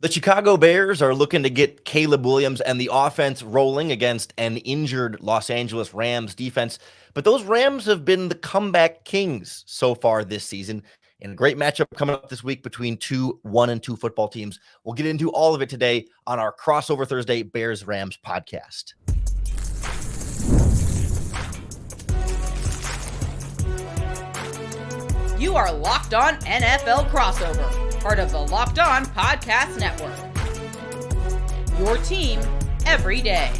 The Chicago Bears are looking to get Caleb Williams and the offense rolling against an injured Los Angeles Rams defense. But those Rams have been the comeback kings so far this season. And a great matchup coming up this week between 1-2 football teams. We'll get into all of it today on our Crossover Thursday Bears Rams podcast. You are Locked On NFL Crossover, part of the Locked On Podcast Network. Your team every day.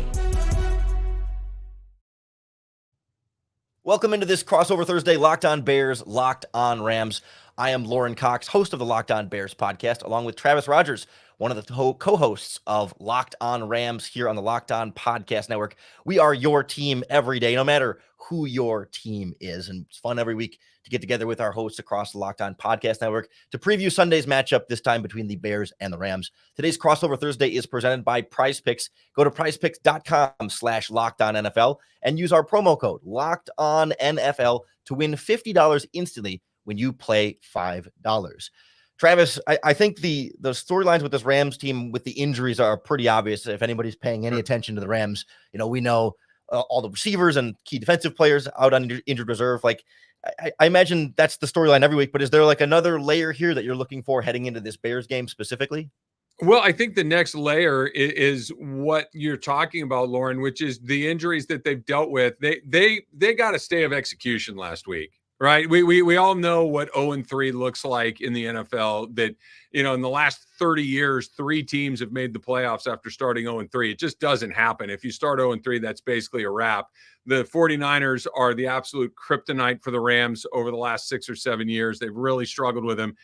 Welcome into this Crossover Thursday, Locked On Bears, Locked On Rams. I am Lauren Cox, host of the Locked On Bears podcast, along with Travis Rogers, one of the co-hosts of Locked On Rams here on the Locked On Podcast Network. We are your team every day, no matter who your team is. And it's fun every week to get together with our hosts across the Locked On Podcast Network to preview Sunday's matchup, this time between the Bears and the Rams. Today's Crossover Thursday is presented by PrizePicks. Go to prizepicks.com/LockedOnNFL and use our promo code LockedOnNFL to win $50 instantly when you play $5. Travis, I think the storylines with this Rams team with the injuries are pretty obvious. If anybody's paying any attention to the Rams, we know all the receivers and key defensive players out on injured reserve. Like, I imagine that's the storyline every week, but is there like another layer here that you're looking for heading into this Bears game specifically? Well, I think the next layer is what you're talking about, Lauren, which is the injuries that they've dealt with. They got a stay of execution last week. Right. We all know what 0-3 looks like in the NFL, that, in the last 30 years, 3 teams have made the playoffs after starting 0-3. It just doesn't happen. If you start 0-3, that's basically a wrap. The 49ers are the absolute kryptonite for the Rams over the last 6 or 7 years. They've really struggled with them.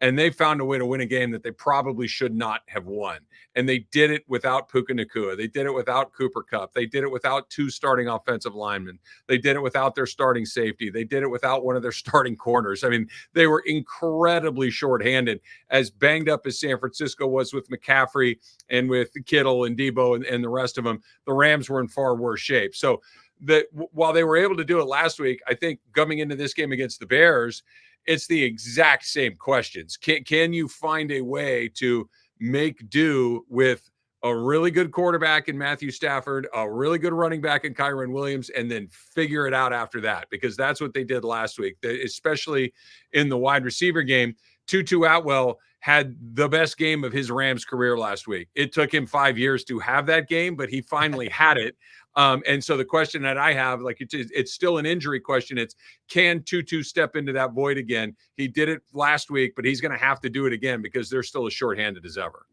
And they found a way to win a game that they probably should not have won. And they did it without Puka Nacua. They did it without Cooper Kupp. They did it without 2 starting offensive linemen. They did it without their starting safety. They did it without one of their starting corners. I mean, they were incredibly shorthanded. As banged up as San Francisco was with McCaffrey and with Kittle and Debo and the rest of them, the Rams were in far worse shape. So while they were able to do it last week, I think coming into this game against the Bears, it's the exact same questions. Can you find a way to make do with a really good quarterback in Matthew Stafford, a really good running back in Kyren Williams, and then figure it out after that? Because that's what they did last week, especially in the wide receiver game. Tutu Atwell had the best game of his Rams career last week. It took him 5 years to have that game, but he finally had it. And so the question that I have, like, it's still an injury question. It's, can Tutu step into that void again? He did it last week, but he's going to have to do it again because they're still as shorthanded as ever.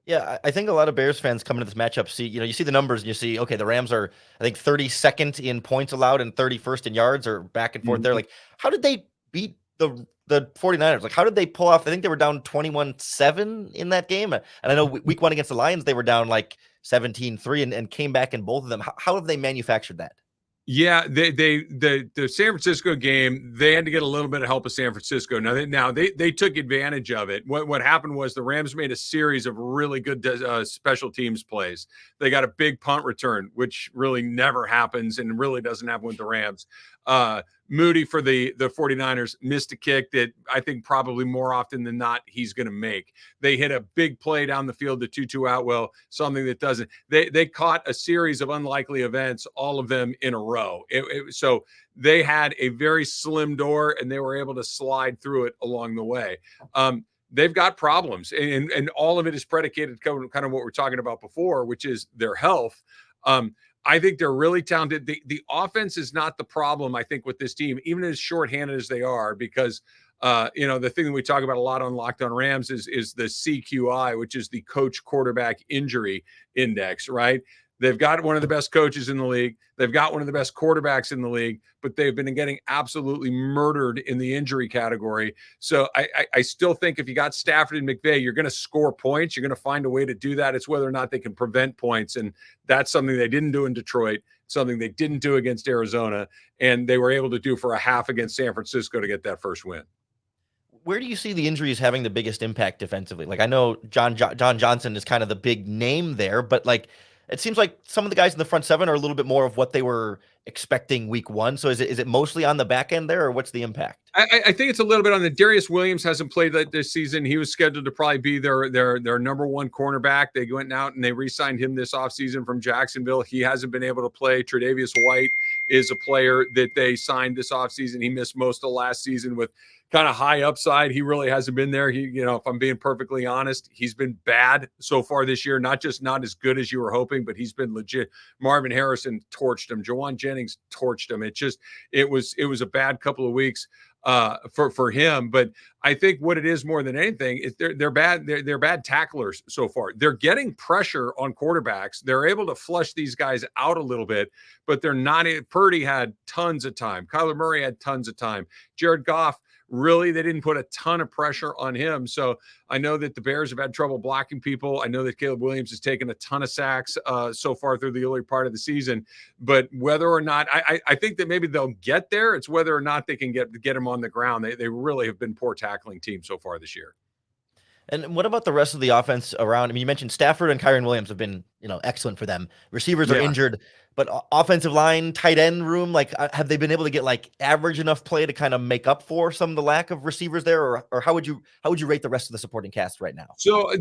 Yeah, I think a lot of Bears fans coming into this matchup see, you see the numbers and you see, okay, the Rams are, I think, 32nd in points allowed and 31st in yards, or back and forth there. Like, how did they beat the 49ers? Like, how did they pull off? I think they were down 21-7 in that game. And I know week 1 against the Lions, they were down like 17-3 and came back in both of them. How have they manufactured that? Yeah, the San Francisco game, they had to get a little bit of help of San Francisco. Now they took advantage of it. What happened was the Rams made a series of really good special teams plays. They got a big punt return, which really never happens and really doesn't happen with the Rams. Moody for the 49ers missed a kick that I think probably more often than not he's going to make. They hit a big play down the field to Tutu Atwell, something that doesn't. They caught a series of unlikely events, all of them in a row. So they had a very slim door, and they were able to slide through it along the way. They've got problems, and all of it is predicated kind of what we're talking about before, which is their health. I think they're really talented. The offense is not the problem, I think, with this team, even as shorthanded as they are, because, the thing that we talk about a lot on Locked On Rams is the CQI, which is the coach quarterback injury index, right? They've got one of the best coaches in the league. They've got one of the best quarterbacks in the league, but they've been getting absolutely murdered in the injury category. So I still think if you got Stafford and McVay, you're going to score points. You're going to find a way to do that. It's whether or not they can prevent points. And that's something they didn't do in Detroit, something they didn't do against Arizona, and they were able to do for a half against San Francisco to get that first win. Where do you see the injuries having the biggest impact defensively? Like, I know John Johnson is kind of the big name there, but like, it seems like some of the guys in the front seven are a little bit more of what they were expecting week one. So is it mostly on the back end there, or what's the impact? I think it's a little bit on the Darius Williams hasn't played that this season. He was scheduled to probably be their number one cornerback. They went out and they re-signed him this offseason from Jacksonville. He hasn't been able to play. Tre'Davious White is a player that they signed this offseason. He missed most of last season with kind of high upside. He really hasn't been there. If I'm being perfectly honest, he's been bad so far this year. Not as good as you were hoping, but he's been legit. Marvin Harrison torched him. Jawan Jennings torched him. It was a bad couple of weeks for him. But I think what it is more than anything is they're bad. They're bad tacklers so far. They're getting pressure on quarterbacks. They're able to flush these guys out a little bit, but they're not. Purdy had tons of time. Kyler Murray had tons of time. Jared Goff, really, they didn't put a ton of pressure on him. So I know that the Bears have had trouble blocking people. I know that Caleb Williams has taken a ton of sacks so far through the early part of the season. But whether or not I think that maybe they'll get there, it's whether or not they can get him on the ground. They really have been poor tackling team so far this year. And what about the rest of the offense around? I mean, you mentioned Stafford and Kyron Williams have been, excellent for them. Receivers are injured, but offensive line, tight end room, like, have they been able to get like average enough play to kind of make up for some of the lack of receivers there, or how would you rate the rest of the supporting cast right now? So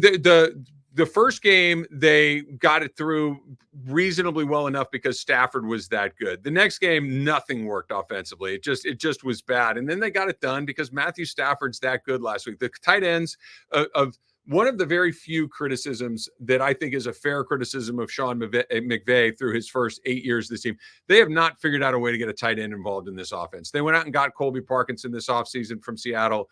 the first game, they got it through reasonably well enough because Stafford was that good. The next game, nothing worked offensively. It just was bad. And then they got it done because Matthew Stafford's that good last week. The tight ends of one of the very few criticisms that I think is a fair criticism of Sean McVay through his first 8 years of this team, they have not figured out a way to get a tight end involved in this offense. They went out and got Colby Parkinson this offseason from Seattle.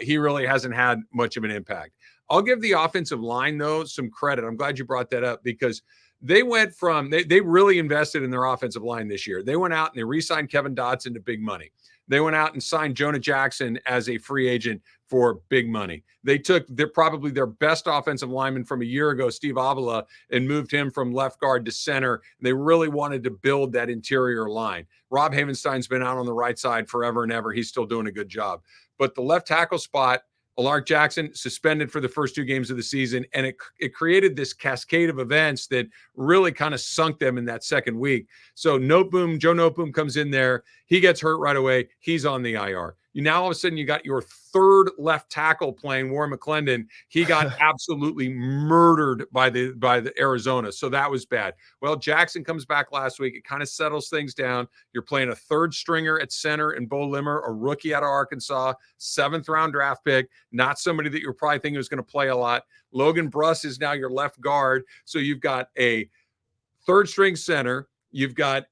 He really hasn't had much of an impact. I'll give the offensive line, though, some credit. I'm glad you brought that up because they went from they really invested in their offensive line this year. They went out and they re-signed Kevin Dotson to big money. They went out and signed Jonah Jackson as a free agent for big money. They took probably their best offensive lineman from a year ago, Steve Avila, and moved him from left guard to center. They really wanted to build that interior line. Rob Havenstein's been out on the right side forever and ever. He's still doing a good job. But the left tackle spot, Alaric Jackson suspended for the first 2 games of the season, and it created this cascade of events that really kind of sunk them in that second week. So Joe Noteboom comes in there. He gets hurt right away. He's on the IR. Now all of a sudden you got your third left tackle playing, Warren McClendon. He got absolutely murdered by the Arizona. So that was bad. Well, Jackson comes back last week. It kind of settles things down. You're playing a third stringer at center in Bo Limmer, a rookie out of Arkansas, 7th round draft pick, not somebody that you're probably thinking was going to play a lot. Logan Bruss is now your left guard. So you've got a third string center. You've got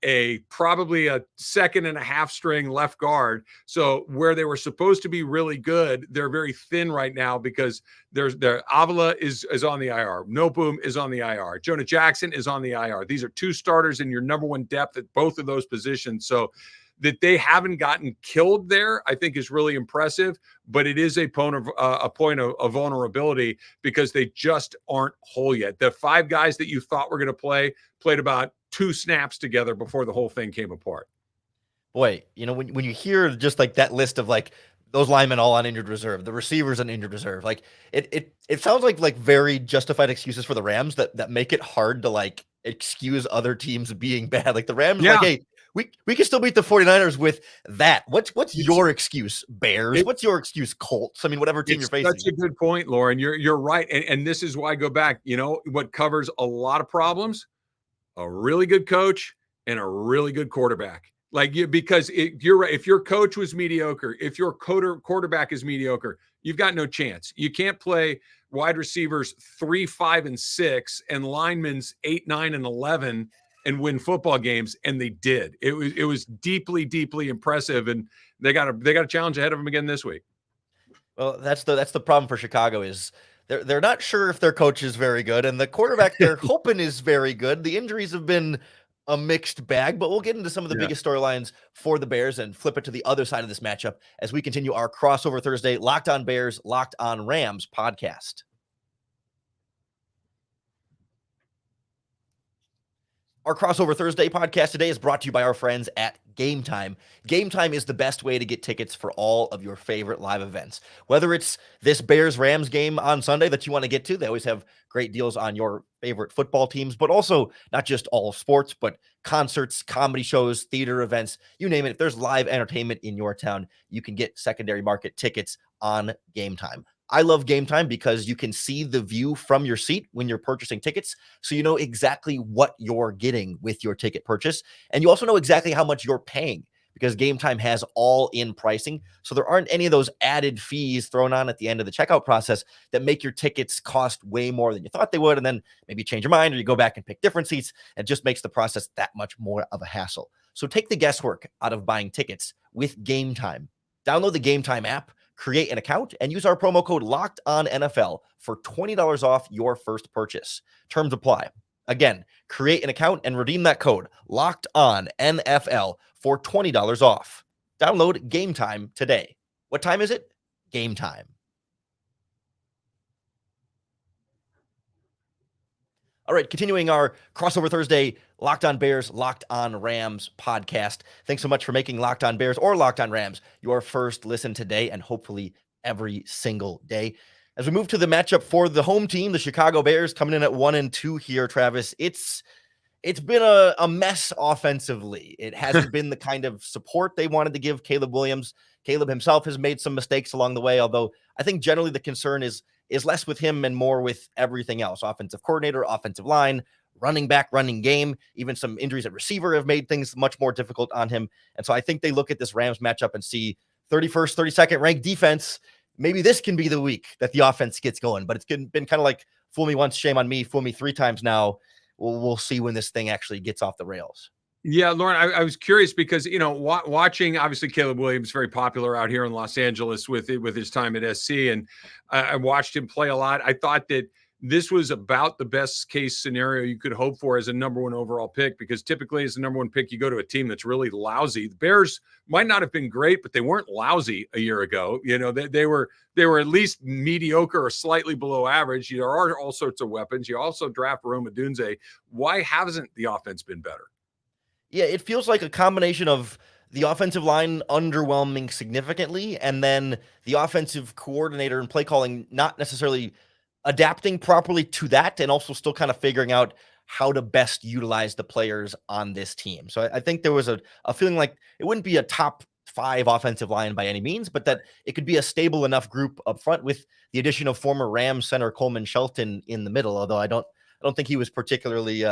probably a 2nd and a half string left guard. So where they were supposed to be really good, they're very thin right now because their Avila is on the IR. Noteboom is on the IR. Jonah Jackson is on the IR. These are 2 starters in your number 1 depth at both of those positions. So that they haven't gotten killed there, I think is really impressive, but it is a point of vulnerability because they just aren't whole yet. The 5 guys that you thought were going to played about 2 snaps together before the whole thing came apart. Boy, when you hear just like that list of like those linemen all on injured reserve, the receivers on injured reserve, like it sounds like very justified excuses for the Rams that make it hard to like excuse other teams being bad. Like the Rams, like, hey, we can still beat the 49ers with that. What's your excuse, Bears? What's your excuse, Colts? I mean, whatever team you're facing. That's a good point, Lauren. You're right. And this is why I go back. What covers a lot of problems? A really good coach and a really good quarterback. Because you're right. If your coach was mediocre, if your quarterback is mediocre, you've got no chance. You can't play wide receivers 3, 5, and 6 and linemen's 8, 9, and 11 and win football games, and they did. It was deeply, deeply impressive, and they got a challenge ahead of them again this week. Well, that's the problem for Chicago is they're not sure if their coach is very good, and the quarterback they're hoping is very good. The injuries have been a mixed bag, but we'll get into some of the biggest storylines for the Bears and flip it to the other side of this matchup as we continue our crossover Thursday Locked On Bears, Locked On Rams podcast. Our Crossover Thursday podcast today is brought to you by our friends at Gametime. Gametime is the best way to get tickets for all of your favorite live events. Whether it's this Bears-Rams game on Sunday that you want to get to, they always have great deals on your favorite football teams, but also not just all sports, but concerts, comedy shows, theater events, you name it. If there's live entertainment in your town, you can get secondary market tickets on Gametime. I love Gametime because you can see the view from your seat when you're purchasing tickets, so you know exactly what you're getting with your ticket purchase, and you also know exactly how much you're paying because Gametime has all-in pricing, so there aren't any of those added fees thrown on at the end of the checkout process that make your tickets cost way more than you thought they would, and then maybe you change your mind or you go back and pick different seats. It just makes the process that much more of a hassle. So take the guesswork out of buying tickets with Gametime. Download the Gametime app, create an account, and use our promo code LOCKEDONNFL for $20 off your first purchase. Terms apply. Again, create an account and redeem that code LOCKEDONNFL for $20 off. Download Gametime today. What time is it? Gametime. All right, continuing our Crossover Thursday Locked On Bears, Locked On Rams podcast. Thanks so much for making Locked On Bears or Locked On Rams your first listen today and hopefully every single day. As we move to the matchup for the home team, the Chicago Bears coming in at 1-2 here, Travis. It's been a mess offensively. It hasn't been the kind of support they wanted to give Caleb Williams. Caleb himself has made some mistakes along the way, although I think generally the concern is less with him and more with everything else. Offensive coordinator, offensive line, running back, running game, even some injuries at receiver have made things much more difficult on him. And so I think they look at this Rams matchup and see 31st, 32nd ranked defense. Maybe this can be the week that the offense gets going, but it's been kind of like fool me once, shame on me, fool me 3 times now. We'll see when this thing actually gets off the rails. Yeah, Lauren, I was curious because, watching, obviously, Caleb Williams, very popular out here in Los Angeles with his time at SC, and I watched him play a lot. I thought that this was about the best case scenario you could hope for as a number 1 overall pick, because typically as a number 1 pick, you go to a team that's really lousy. The Bears might not have been great, but they weren't lousy a year ago. They were at least mediocre or slightly below average. There are all sorts of weapons. You also draft Rome Odunze. Why hasn't the offense been better? Yeah, it feels like a combination of the offensive line underwhelming significantly, and then the offensive coordinator and play calling not necessarily adapting properly to that, and also still kind of figuring out how to best utilize the players on this team. So I think there was a feeling like it wouldn't be a top 5 offensive line by any means, but that it could be a stable enough group up front with the addition of former Rams center Coleman Shelton in the middle, although I don't think he was particularly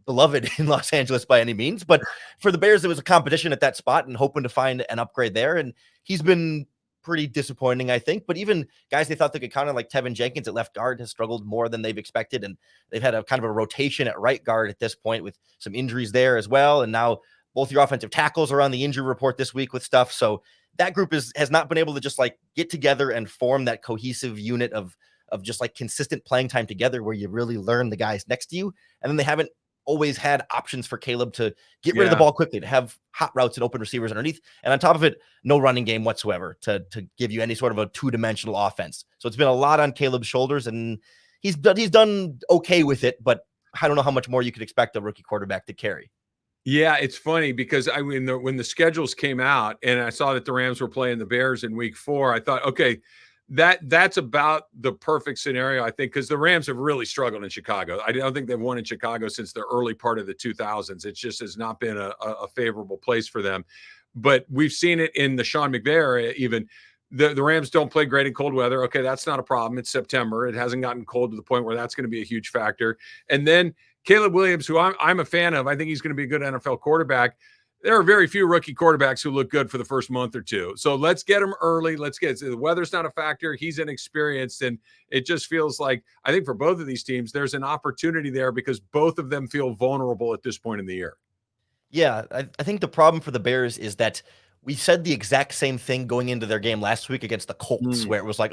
beloved in Los Angeles by any means. But for the Bears, there was a competition at that spot and hoping to find an upgrade there. And he's been pretty disappointing, I think. But even guys they thought they could count on, like Tevin Jenkins at left guard, has struggled more than they've expected. And they've had a kind of a rotation at right guard at this point with some injuries there as well. And now both your offensive tackles are on the injury report this week with stuff. So that group has not been able to just like get together and form that cohesive unit of just like consistent playing time together where you really learn the guys next to you. And then they haven't always had options for Caleb to get rid of the ball quickly, to have hot routes and open receivers underneath. And on top of it, no running game whatsoever to give you any sort of a 2-dimensional offense. So it's been a lot on Caleb's shoulders, and he's done okay with it, but I don't know how much more you could expect a rookie quarterback to carry. Yeah, it's funny because when the schedules came out and I saw that the Rams were playing the Bears in week 4, I thought, okay, that's about the perfect scenario, I think, because the Rams have really struggled in Chicago. I don't think they've won in Chicago since the early part of the 2000s. It just has not been a favorable place for them. But we've seen it in the Sean McVay era. Even the Rams don't play great in cold weather. Okay, that's not a problem. It's September. It hasn't gotten cold to the point where that's going to be a huge factor. And then Caleb Williams, who I'm a fan of, I think he's going to be a good NFL quarterback. There are very few rookie quarterbacks who look good for the first month or two. So let's get him early. The weather's not a factor. He's inexperienced. And it just feels like, I think for both of these teams, there's an opportunity there because both of them feel vulnerable at this point in the year. Yeah, I think the problem for the Bears is that we said the exact same thing going into their game last week against the Colts, where it was like,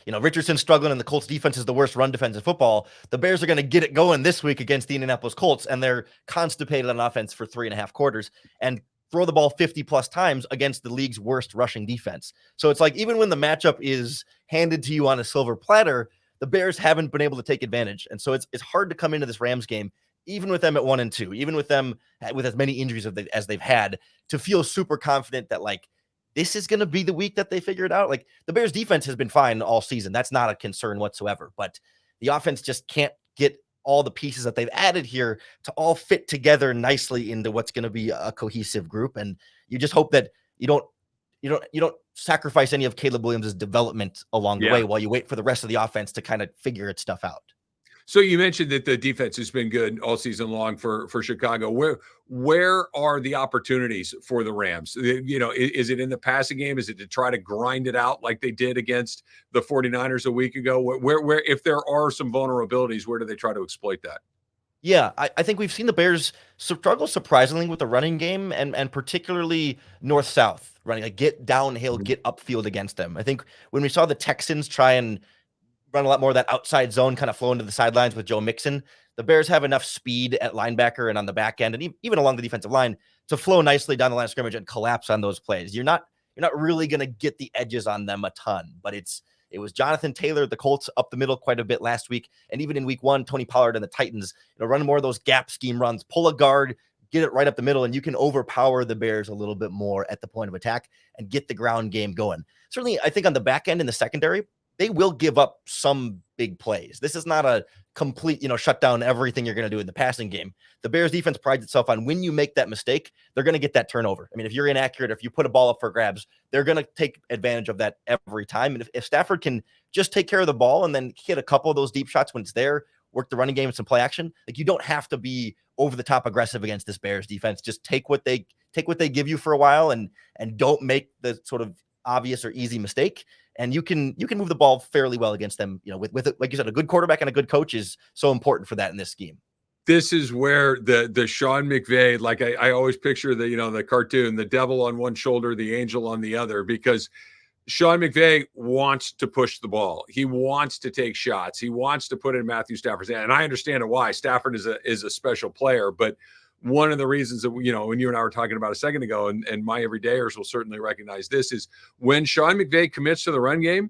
Richardson's struggling and the Colts defense is the worst run defense in football. The Bears are going to get it going this week against the Indianapolis Colts, and they're constipated on offense for 3.5 quarters and throw the ball 50 plus times against the league's worst rushing defense. So it's like, even when the matchup is handed to you on a silver platter, the Bears haven't been able to take advantage. And so it's hard to come into this Rams game even with them at 1-2, even with them with as many injuries as they've had, to feel super confident that like this is going to be the week that they figure it out. Like the Bears defense has been fine all season. That's not a concern whatsoever, but the offense just can't get all the pieces that they've added here to all fit together nicely into what's going to be a cohesive group. And you just hope that you don't sacrifice any of Caleb Williams' development along the way while you wait for the rest of the offense to kind of figure its stuff out. So you mentioned that the defense has been good all season long for Chicago. Where are the opportunities for the Rams? Is it in the passing game? Is it to try to grind it out like they did against the 49ers a week ago? Where if there are some vulnerabilities, where do they try to exploit that? Yeah, I think we've seen the Bears struggle surprisingly with the running game and particularly north-south running, like get downhill, get upfield against them. I think when we saw the Texans try and run a lot more of that outside zone, kind of flow into the sidelines with Joe Mixon, the Bears have enough speed at linebacker and on the back end and even along the defensive line to flow nicely down the line of scrimmage and collapse on those plays. You're not really going to get the edges on them a ton, but it was Jonathan Taylor, the Colts, up the middle quite a bit last week. And even in week 1, Tony Pollard and the Titans, run more of those gap scheme runs, pull a guard, get it right up the middle, and you can overpower the Bears a little bit more at the point of attack and get the ground game going. Certainly, I think on the back end in the secondary, they will give up some big plays. This is not a complete, shut down everything you're going to do in the passing game. The Bears defense prides itself on when you make that mistake, they're going to get that turnover. I mean, if you're inaccurate, if you put a ball up for grabs, they're going to take advantage of that every time. And if Stafford can just take care of the ball and then hit a couple of those deep shots when it's there, work the running game with some play action, like you don't have to be over the top aggressive against this Bears defense. Just take what they give you for a while and don't make the sort of obvious or easy mistake. And you can move the ball fairly well against them, with like you said, a good quarterback and a good coach is so important for that in this scheme. This is where the Sean McVay, like I always picture the cartoon, the devil on one shoulder, the angel on the other, because Sean McVay wants to push the ball. He wants to take shots. He wants to put in Matthew Stafford's hand. And I understand why. Stafford is a special player, but one of the reasons that, when you and I were talking about a second ago, and my everydayers will certainly recognize this, is when Sean McVay commits to the run game,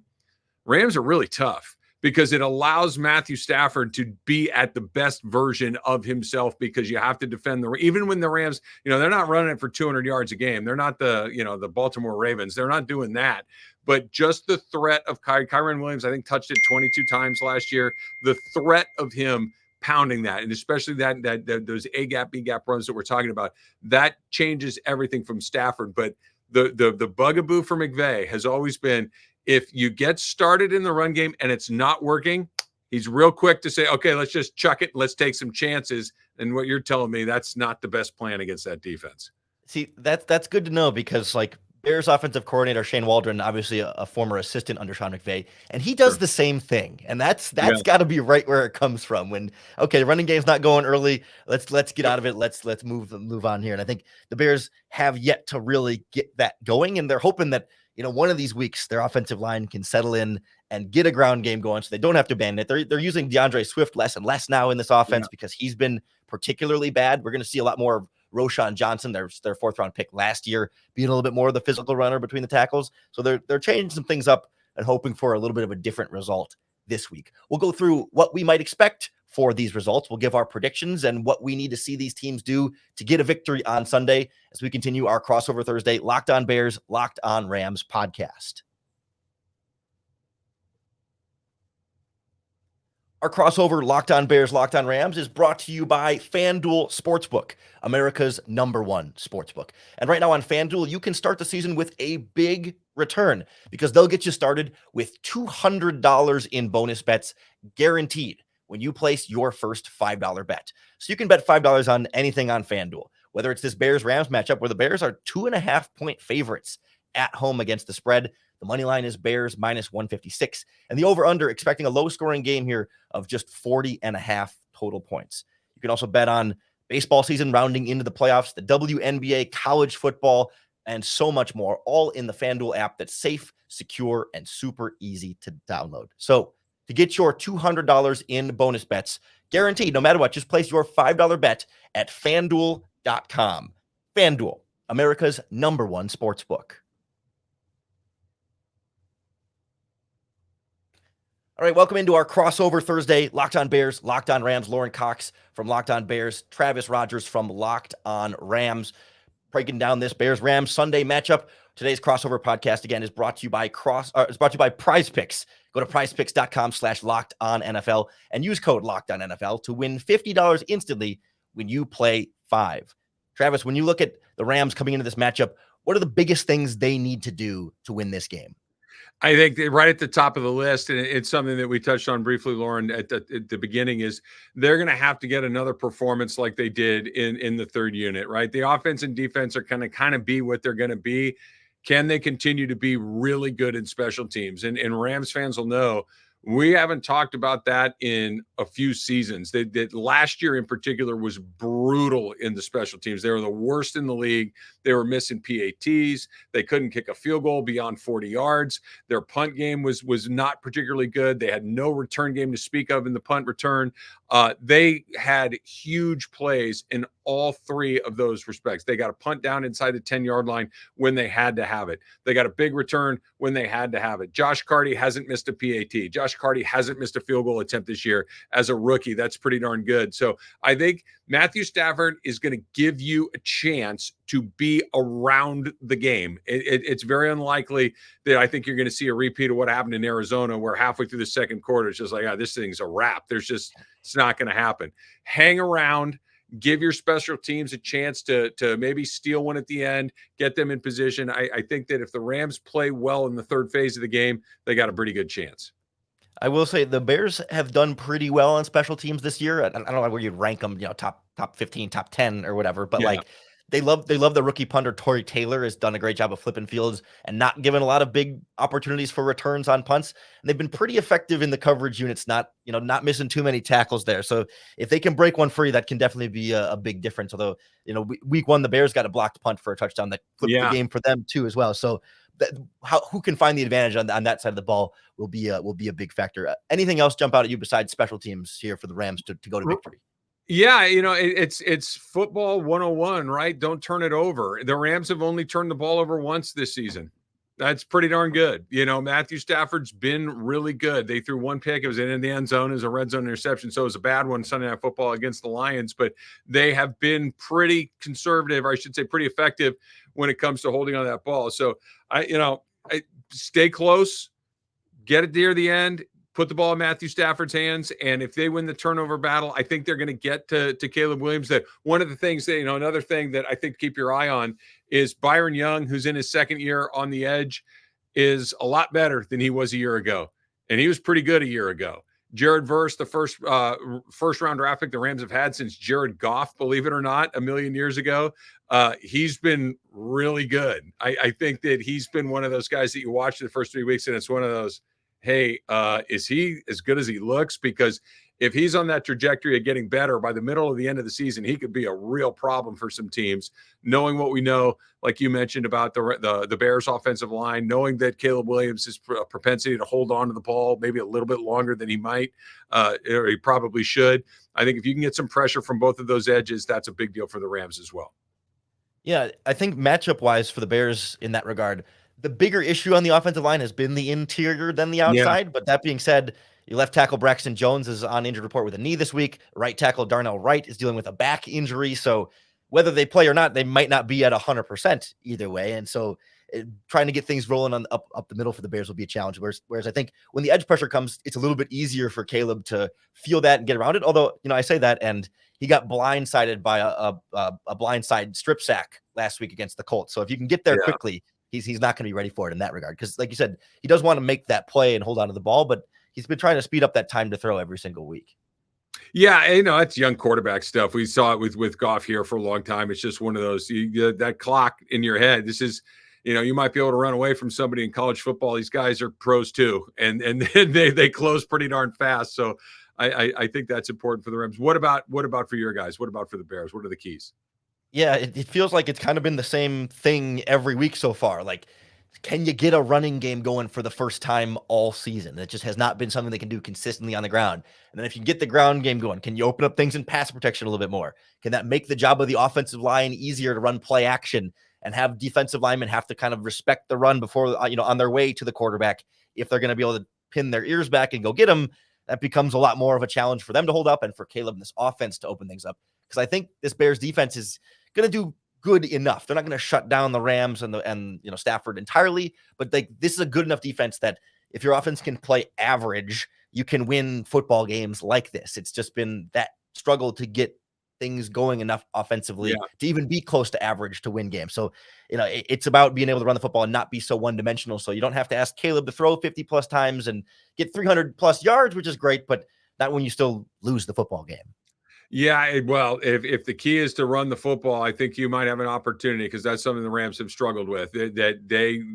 Rams are really tough because it allows Matthew Stafford to be at the best version of himself, because you have to defend even when the Rams, they're not running it for 200 yards a game. They're not the Baltimore Ravens. They're not doing that. But just the threat of Kyren Williams, I think, touched it 22 times last year. The threat of him pounding that, and especially those A gap, B gap runs that we're talking about, that changes everything from Stafford. But the bugaboo for McVay has always been, if you get started in the run game and it's not working, he's real quick to say, okay, let's just chuck it. Let's take some chances. And what you're telling me, that's not the best plan against that defense. See, that's good to know, because like Bears offensive coordinator Shane Waldron, obviously a former assistant under Sean McVay, and he does the same thing. And that's got to be right where it comes from. When the running game's not going early, let's get out of it. Let's move on here. And I think the Bears have yet to really get that going, and they're hoping that one of these weeks their offensive line can settle in and get a ground game going, so they don't have to abandon it. They're using DeAndre Swift less and less now in this offense because he's been particularly bad. We're going to see a lot more of Roshan Johnson, their 4th round pick last year, being a little bit more of the physical runner between the tackles. So they're changing some things up and hoping for a little bit of a different result this week. We'll go through what we might expect for these results. We'll give our predictions and what we need to see these teams do to get a victory on Sunday as we continue our crossover Thursday Locked On Bears, Locked On Rams podcast. Our crossover Locked On Bears, Locked On Rams is brought to you by FanDuel Sportsbook, America's #1 sportsbook. And right now on FanDuel, you can start the season with a big return, because they'll get you started with $200 in bonus bets guaranteed when you place your first $5 bet. So you can bet $5 on anything on FanDuel, whether it's this Bears-Rams matchup where the Bears are 2.5-point favorites at home against the spread. The money line is Bears -156, and the over-under expecting a low-scoring game here of just 40.5 total points. You can also bet on baseball season rounding into the playoffs, the WNBA, college football, and so much more, all in the FanDuel app that's safe, secure, and super easy to download. So to get your $200 in bonus bets guaranteed, no matter what, just place your $5 bet at FanDuel.com. FanDuel, America's #1 sportsbook. All right, welcome into our crossover Thursday. Locked on Bears, Locked on Rams. Lauren Cox from Locked on Bears, Travis Rogers from Locked on Rams, breaking down this Bears-Rams Sunday matchup. Today's crossover podcast again is brought to you by PrizePicks. Go to PrizePicks.com/LockedOnNFL and use code LockedOnNFL to win $50 instantly when you play 5. Travis, when you look at the Rams coming into this matchup, what are the biggest things they need to do to win this game? I think right at the top of the list, and it's something that we touched on briefly, Lauren, at the beginning, is they're going to have to get another performance like they did in the third unit, right? The offense and defense are going to kind of be what they're going to be. Can they continue to be really good in special teams? And Rams fans will know we haven't talked about that in a few seasons. That last year in particular was brutal in the special teams. They were the worst in the league. They were missing PATs. They couldn't kick a field goal beyond 40 yards. Their punt game was not particularly good. They had no return game to speak of in the punt return. They had huge plays in all three of those respects. They got a punt down inside the 10-yard line when they had to have it. They got a big return when they had to have it. Josh Carty hasn't missed a PAT. Josh Carty hasn't missed a field goal attempt this year as a rookie. That's pretty darn good. So I think Matthew Stafford is going to give you a chance to be around the game. It's very unlikely that I think you're going to see a repeat of what happened in Arizona, where halfway through the second quarter, it's just like, this thing's a wrap. It's not going to happen. Hang around. Give your special teams a chance to maybe steal one at the end, get them in position. I think that if the Rams play well in the third phase of the game, they got a pretty good chance. I will say the Bears have done pretty well on special teams this year. I don't know where you'd rank them, top 15, top 10 or whatever, but like they love the rookie punter. Torrey Taylor has done a great job of flipping fields and not giving a lot of big opportunities for returns on punts. And they've been pretty effective in the coverage units, not missing too many tackles there. So if they can break one free, that can definitely be a big difference. Although, week 1, the Bears got a blocked punt for a touchdown that flipped the game for them too, as well. So who can find the advantage on that side of the ball will be a big factor. Anything else jump out at you besides special teams here for the Rams to go to victory? Yeah, it's football 101, right? Don't turn it over. The Rams have only turned the ball over once this season. That's pretty darn good. Matthew Stafford's been really good. They threw one pick. It was in the end zone as a red zone interception. So it was a bad one Sunday Night Football against the Lions, but they have been pretty conservative, or I should say pretty effective when it comes to holding on to that ball. So I stay close, get it near the end, put the ball in Matthew Stafford's hands. And if they win the turnover battle, I think they're going to get to Caleb Williams. That one of the things that, another thing that I think keep your eye on is Byron Young, who's in his second year on the edge, is a lot better than he was a year ago. And he was pretty good a year ago. Jared Verse, the first round draft pick the Rams have had since Jared Goff, believe it or not, a million years ago. He's been really good. I think that he's been one of those guys that you watch the first 3 weeks, and it's one of those, hey, is he as good as he looks? Because if he's on that trajectory of getting better by the middle of the end of the season, he could be a real problem for some teams. Knowing what we know, like you mentioned about the Bears offensive line, knowing that Caleb Williams' has a propensity to hold on to the ball maybe a little bit longer than he might, or he probably should. I think if you can get some pressure from both of those edges, that's a big deal for the Rams as well. Yeah, I think matchup-wise for the Bears in that regard, the bigger issue on the offensive line has been the interior than the outside. Yeah. But that being said, your left tackle Braxton Jones is on injured report with a knee this week. Right tackle Darnell Wright is dealing with a back injury. So whether they play or not, they might not be at 100% either way. And so trying to get things rolling on up the middle for the Bears will be a challenge. Whereas I think when the edge pressure comes, it's a little bit easier for Caleb to feel that and get around it. Although, I say that, and he got blindsided by a blindside strip sack last week against the Colts. So if you can get there quickly, he's not going to be ready for it in that regard. Because like you said, he does want to make that play and hold on to the ball, but he's been trying to speed up that time to throw every single week. Yeah, that's young quarterback stuff. We saw it with Goff here for a long time. It's just one of those, that clock in your head. This is, you might be able to run away from somebody in college football. These guys are pros too, and they close pretty darn fast. So I think that's important for the Rams. What about for your guys? What about for the Bears? What are the keys? Yeah, it feels like it's kind of been the same thing every week so far. Like, can you get a running game going for the first time all season? That just has not been something they can do consistently on the ground. And then if you get the ground game going, can you open up things in pass protection a little bit more? Can that make the job of the offensive line easier to run play action and have defensive linemen have to kind of respect the run before, on their way to the quarterback if they're going to be able to pin their ears back and go get them, that becomes a lot more of a challenge for them to hold up and for Caleb and this offense to open things up. Because I think this Bears defense is going to do good enough. They're not going to shut down the Rams and Stafford entirely, but this is a good enough defense that if your offense can play average, you can win football games like this. It's just been that struggle to get things going enough offensively to even be close to average to win games. So, it's about being able to run the football and not be so one-dimensional. So you don't have to ask Caleb to throw 50 plus times and get 300 plus yards, which is great, but not when you still lose the football game. Yeah, well, if the key is to run the football, I think you might have an opportunity because that's something the Rams have struggled with.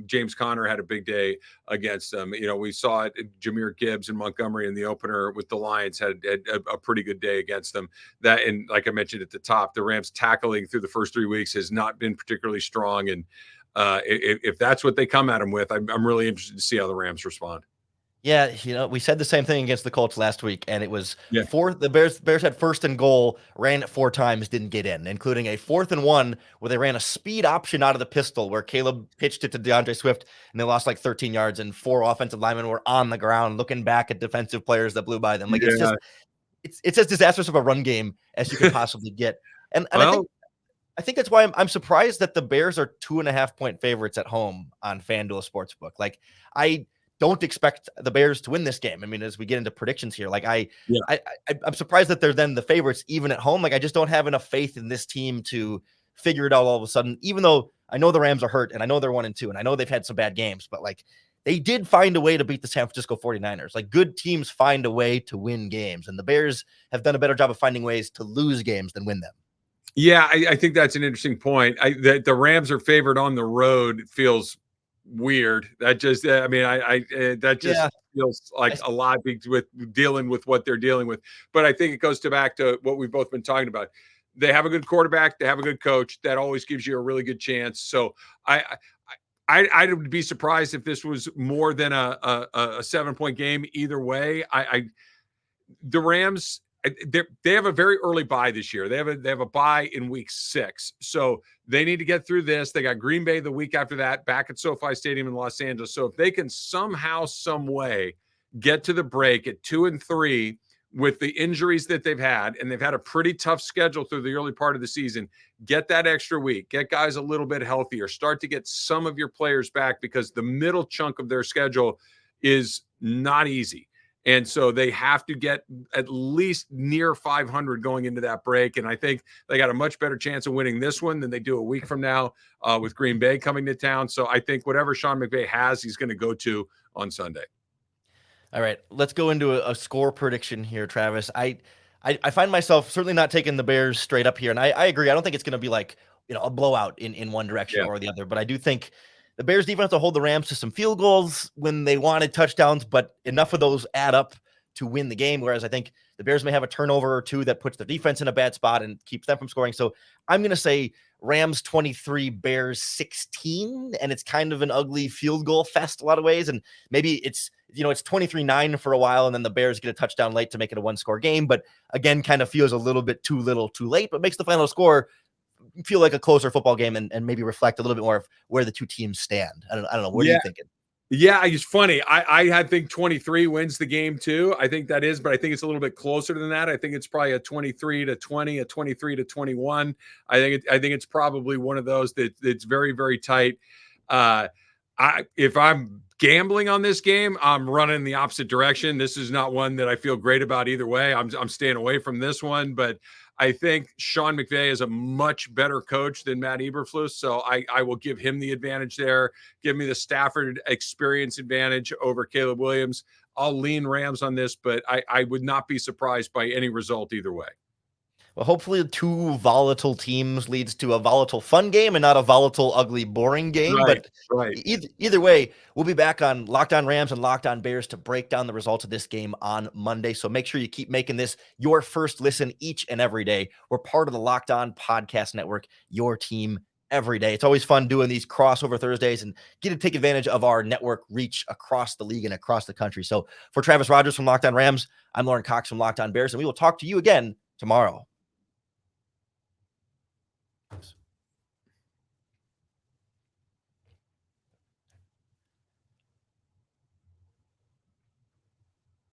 James Conner had a big day against them. We saw it. Jahmyr Gibbs and Montgomery in the opener with the Lions had a pretty good day against them. And like I mentioned at the top, the Rams tackling through the first 3 weeks has not been particularly strong. And if that's what they come at them with, I'm really interested to see how the Rams respond. Yeah, we said the same thing against the Colts last week, and it was the Bears had first and goal, ran it 4 times, didn't get in, including a 4th and 1 where they ran a speed option out of the pistol where Caleb pitched it to DeAndre Swift, and they lost like 13 yards, and 4 offensive linemen were on the ground looking back at defensive players that blew by them. Like it's as disastrous of a run game as you could possibly get. And I think that's why I'm surprised that the Bears are 2.5-point favorites at home on FanDuel Sportsbook. Like I don't expect the Bears to win this game. I mean, as we get into predictions here, like I'm surprised that they're then the favorites even at home. Like I just don't have enough faith in this team to figure it out all of a sudden, even though I know the Rams are hurt and I know they're 1-2 and I know they've had some bad games, but like they did find a way to beat the San Francisco 49ers. Like good teams find a way to win games, and the Bears have done a better job of finding ways to lose games than win them. Yeah, I think that's an interesting point. That the Rams are favored on the road feels weird. That just feels like a lot with dealing with what they're dealing with. But I think it goes back to what we've both been talking about. They have a good quarterback. They have a good coach. That always gives you a really good chance. So I would be surprised if this was more than a 7-point game either way. The Rams, they have a very early bye this year. They have a bye in week 6. So they need to get through this. They got Green Bay the week after that back at SoFi Stadium in Los Angeles. So if they can somehow, some way get to the break at 2-3 with the injuries that they've had, and they've had a pretty tough schedule through the early part of the season, get that extra week, get guys a little bit healthier, start to get some of your players back because the middle chunk of their schedule is not easy. And so they have to get at least near 500 going into that break. And I think they got a much better chance of winning this one than they do a week from now with Green Bay coming to town. So I think whatever Sean McVay has, he's going to go to on Sunday. All right, let's go into a score prediction here, Travis. I find myself certainly not taking the Bears straight up here. And I agree. I don't think it's going to be like, a blowout in one direction or the other. But I do think the Bears defense will hold the Rams to some field goals when they wanted touchdowns, but enough of those add up to win the game. Whereas I think the Bears may have a turnover or two that puts the defense in a bad spot and keeps them from scoring. So I'm going to say Rams 23, Bears 16. And it's kind of an ugly field goal fest a lot of ways. And maybe it's 23-9 for a while, and then the Bears get a touchdown late to make it a 1-score game. But again, kind of feels a little bit too little too late, but makes the final score feel like a closer football game and maybe reflect a little bit more of where the two teams stand. I don't know. What are you thinking? Yeah, it's funny. I think 23 wins the game too. I think that is, but I think it's a little bit closer than that. I think it's probably a 23-20, a 23-21. I think it's probably one of those that's very, very tight. If I'm gambling on this game, I'm running the opposite direction. This is not one that I feel great about either way. I'm staying away from this one, but I think Sean McVay is a much better coach than Matt Eberflus, so I will give him the advantage there. Give me the Stafford experience advantage over Caleb Williams. I'll lean Rams on this, but I would not be surprised by any result either way. Well, hopefully 2 volatile teams leads to a volatile fun game and not a volatile, ugly, boring game. Right, but right. Either way, we'll be back on Locked On Rams and Locked On Bears to break down the results of this game on Monday. So make sure you keep making this your first listen each and every day. We're part of the Locked On Podcast Network, your team every day. It's always fun doing these crossover Thursdays and get to take advantage of our network reach across the league and across the country. So for Travis Rogers from Locked On Rams, I'm Lauren Cox from Locked On Bears, and we will talk to you again tomorrow.